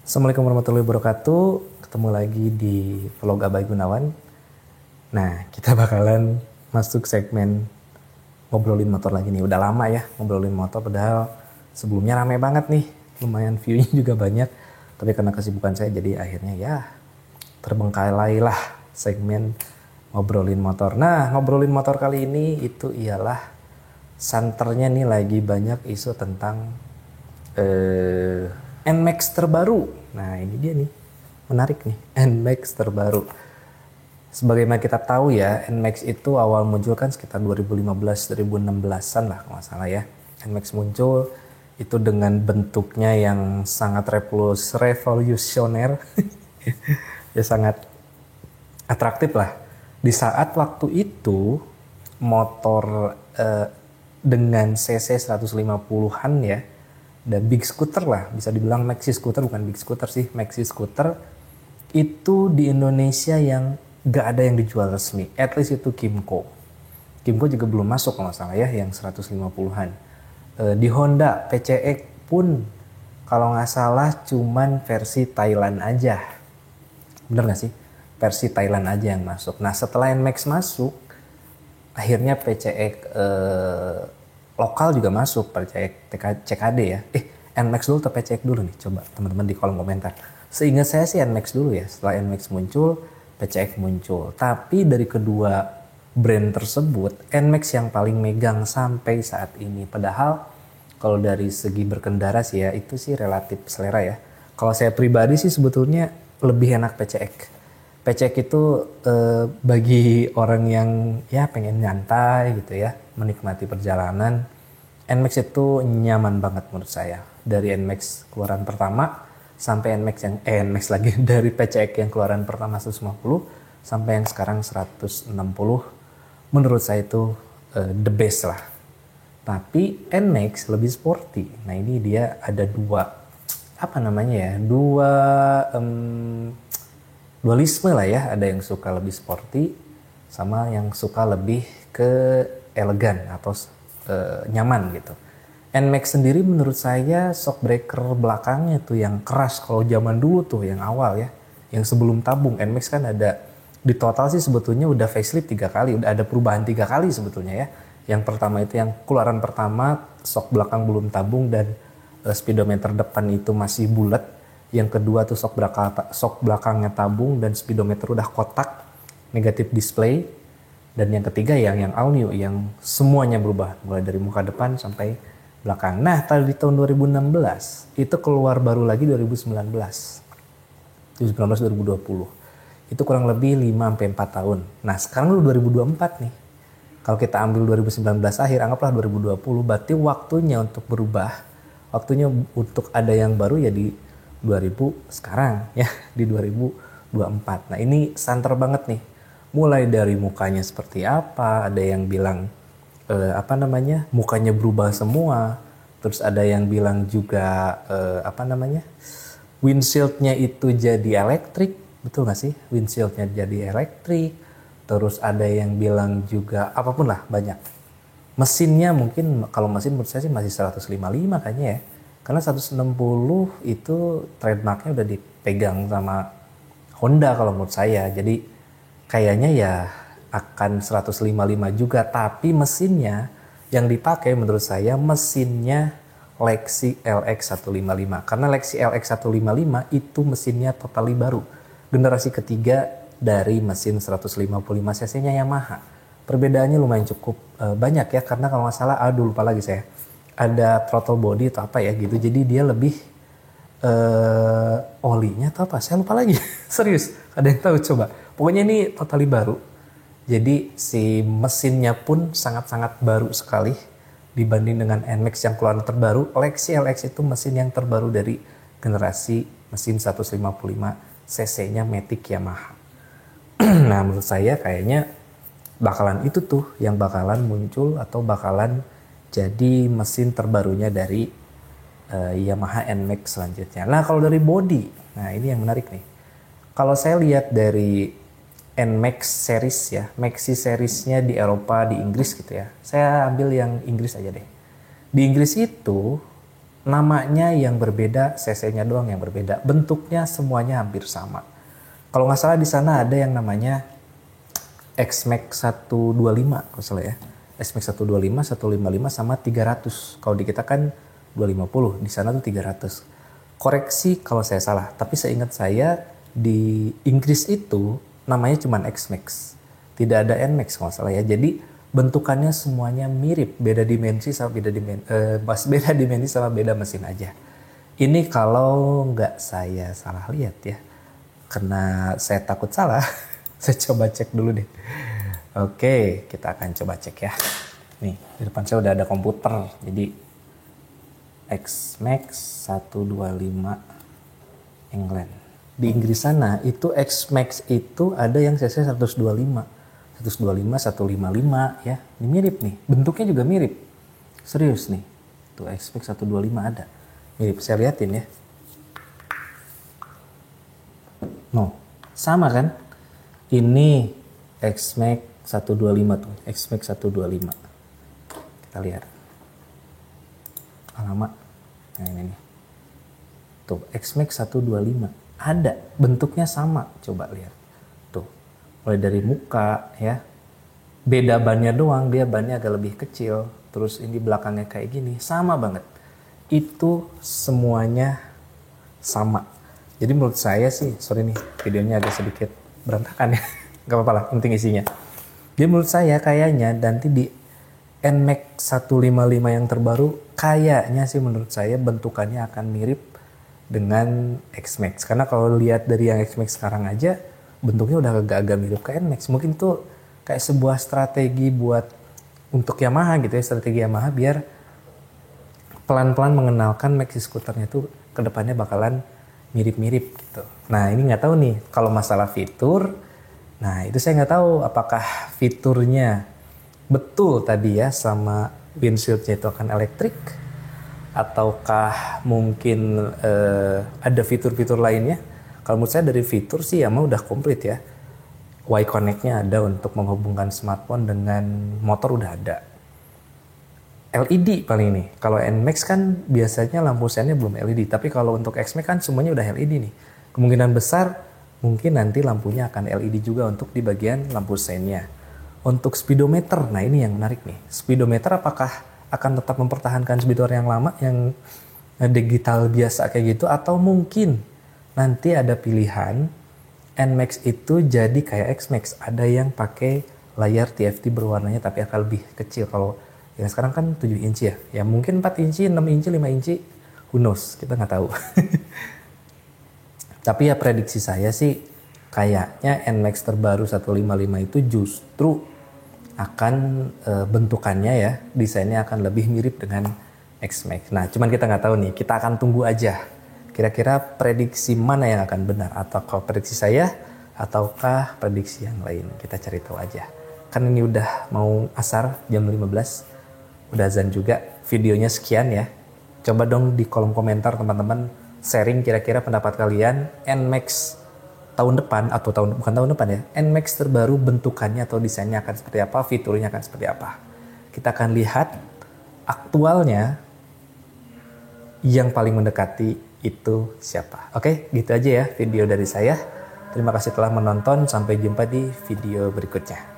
Assalamualaikum warahmatullahi wabarakatuh. Ketemu lagi di vlog Abai Gunawan. Nah, kita bakalan masuk segmen ngobrolin motor lagi nih. Udah lama ya ngobrolin motor, padahal sebelumnya rame banget nih. Lumayan view-nya juga banyak. Tapi karena kesibukan saya, jadi akhirnya ya terbengkalai lah segmen ngobrolin motor. Nah, ngobrolin motor kali ini itu ialah santernya nih lagi banyak isu tentang NMAX terbaru. Nah ini dia nih, menarik nih, NMAX terbaru. Sebagaimana kita tahu ya, NMAX itu awal muncul kan sekitar 2015-2016an lah kalau nggak salah ya. NMAX muncul itu dengan bentuknya yang sangat revolusioner, ya sangat atraktif lah. Di saat waktu itu motor dengan cc 150-an ya, dan big scooter lah, bisa dibilang maxi scooter, bukan big scooter sih, maxi scooter itu di Indonesia yang gak ada yang dijual resmi, at least itu Kymco juga belum masuk kalau nggak salah ya, yang 150-an. Di Honda PCX pun kalau nggak salah cuman versi Thailand aja, bener nggak sih, versi Thailand aja yang masuk. Nah setelah NMAX masuk, akhirnya PCX lokal juga masuk, PCX CKD ya. NMAX dulu atau PCX dulu nih? Coba teman-teman di kolom komentar. Seingat saya sih NMAX dulu ya. Setelah NMAX muncul, PCX muncul. Tapi dari kedua brand tersebut, NMAX yang paling megang sampai saat ini. Padahal kalau dari segi berkendara sih ya, itu sih relatif selera ya. Kalau saya pribadi sih sebetulnya lebih enak PCX. PCX itu bagi orang yang ya pengen nyantai gitu ya, menikmati perjalanan. NMAX itu nyaman banget menurut saya. Dari NMAX keluaran pertama sampai NMAX yang NMAX lagi dari PCX yang keluaran pertama 150 sampai yang sekarang 160, menurut saya itu the best lah. Tapi NMAX lebih sporty. Nah ini dia ada dua apa namanya ya, dualisme lah ya. Ada yang suka lebih sporty sama yang suka lebih ke elegan atau nyaman gitu. NMAX sendiri menurut saya shockbreaker belakangnya tuh yang keras. Kalau zaman dulu tuh yang awal ya, yang sebelum tabung, NMAX kan ada di total sih sebetulnya udah facelift 3 kali, udah ada perubahan 3 kali sebetulnya ya. Yang pertama itu yang keluaran pertama, shock belakang belum tabung dan speedometer depan itu masih bulat. Yang kedua tuh shock belakangnya tabung dan speedometer udah kotak, negatif display. Dan yang ketiga yang all new, yang semuanya berubah mulai dari muka depan sampai belakang. Nah, tadi di tahun 2016 itu keluar baru lagi 2019 itu kurang lebih 5 sampai 4 tahun. Nah, sekarang udah 2024 nih. Kalau kita ambil 2019 akhir, anggaplah 2020, berarti waktunya untuk berubah, waktunya untuk ada yang baru ya di 2000 sekarang ya, di 2024. Nah, ini santer banget nih. Mulai dari mukanya seperti apa, ada yang bilang mukanya berubah semua. Terus ada yang bilang juga windshieldnya itu jadi elektrik, betul nggak sih? Windshieldnya jadi elektrik. Terus ada yang bilang juga apapun lah, banyak. Mesinnya mungkin, kalau mesin menurut saya sih masih 155 kayaknya ya. Karena 160 itu trademarknya udah dipegang sama Honda kalau menurut saya. Jadi kayaknya ya akan 155 juga, tapi mesinnya yang dipakai menurut saya mesinnya Lexi LX155. Karena Lexi LX155 itu mesinnya totally baru. Generasi ketiga dari mesin 155 cc-nya Yamaha. Perbedaannya lumayan cukup banyak ya, karena kalau nggak salah, lupa lagi saya. Ada throttle body atau apa ya gitu, jadi dia lebih olinya atau apa, saya lupa lagi. Serius, ada yang tahu coba. Pokoknya ini totally baru. Jadi si mesinnya pun sangat-sangat baru sekali dibanding dengan NMAX yang keluaran terbaru. Lexi LX itu mesin yang terbaru dari generasi mesin 155 cc-nya Matic Yamaha. Nah menurut saya kayaknya bakalan itu tuh yang bakalan muncul atau bakalan jadi mesin terbarunya dari Yamaha NMAX selanjutnya. Nah kalau dari body, nah ini yang menarik nih. Kalau saya lihat dari NMAX series ya, Maxi seriesnya di Eropa, di Inggris gitu ya. Saya ambil yang Inggris aja deh. Di Inggris itu Namanya yang berbeda, cc-nya doang yang berbeda. Bentuknya semuanya hampir sama. Kalau nggak salah di sana ada yang namanya X-Max 125 kalau salah ya. X-Max 125, 155 sama 300. Kalau di kita kan 250, di sana tuh 300. Koreksi kalau saya salah, tapi seingat saya di Inggris itu namanya cuma X-Max. Tidak ada N-Max kalau salah ya. Jadi bentukannya semuanya mirip, beda dimensi sama beda dimensi sama beda mesin aja. Ini kalau nggak saya salah lihat ya. Karena saya takut salah, saya coba cek dulu deh. Oke, kita akan coba cek ya. Nih, di depan saya udah ada komputer. Jadi X-Max 125 England. Di Inggris sana itu X-Max itu ada yang cc 125, 155 ya. Ini mirip nih, bentuknya juga mirip. Serius nih. Tuh X-Max 125 ada. Mirip, saya liatin ya. No, sama kan? Ini X-Max 125 tuh, X-Max 125. Kita lihat. Alamat. Nah ini nih. Tuh, X-Max 125. Ada, bentuknya sama. Coba lihat. Tuh, mulai dari muka ya. Beda bannya doang, dia bannya agak lebih kecil. Terus ini belakangnya kayak gini, sama banget. Itu semuanya sama. Jadi menurut saya sih, sorry nih, videonya agak sedikit berantakan ya. Gak apa-apa lah, penting isinya. Jadi menurut saya kayaknya nanti di NMAX 155 yang terbaru, kayaknya sih menurut saya bentukannya akan mirip dengan X-Max. Karena kalau lihat dari yang X-Max sekarang aja, bentuknya udah agak-agak mirip ke NMAX. Mungkin tuh kayak sebuah strategi buat untuk Yamaha gitu ya, strategi Yamaha biar pelan-pelan mengenalkan maxi scooternya tuh kedepannya bakalan mirip-mirip gitu. Nah ini nggak tahu nih kalau masalah fitur, nah itu saya nggak tahu apakah fiturnya betul tadi ya sama windshieldnya itu akan elektrik, ataukah mungkin ada fitur-fitur lainnya. Kalau menurut saya dari fitur sih Yamaha udah komplit ya. Y-Connect-nya ada untuk menghubungkan smartphone dengan motor udah ada. LED paling ini. Kalau NMAX kan biasanya lampu sennya belum LED. Tapi kalau untuk X-Max kan semuanya udah LED nih. Kemungkinan besar mungkin nanti lampunya akan LED juga untuk di bagian lampu sennya. Untuk speedometer, nah ini yang menarik nih. Speedometer apakah akan tetap mempertahankan speedometer yang lama, yang digital biasa kayak gitu. Atau mungkin nanti ada pilihan NMAX itu jadi kayak X-Max. Ada yang pakai layar TFT berwarnanya tapi akan lebih kecil. Kalau yang sekarang kan 7 inci ya. Ya mungkin 4 inci, 6 inci, 5 inci. Who knows? Kita nggak tahu. Tapi ya prediksi saya sih kayaknya NMAX terbaru 155 itu justru akan bentukannya ya, desainnya akan lebih mirip dengan X-Max. Nah cuman kita nggak tahu nih. Kita akan tunggu aja. Kira-kira prediksi mana yang akan benar? Ataukah prediksi saya? Ataukah prediksi yang lain? Kita cari tahu aja. Kan ini udah mau asar jam 15. Udah azan juga. Videonya sekian ya. Coba dong di kolom komentar teman-teman sharing kira-kira pendapat kalian. NMAX tahun depan atau bukan tahun depan ya. NMAX terbaru bentukannya atau desainnya akan seperti apa? Fiturnya akan seperti apa? Kita akan lihat aktualnya yang paling mendekati itu siapa. Oke, gitu aja ya video dari saya. Terima kasih telah menonton. Sampai jumpa di video berikutnya.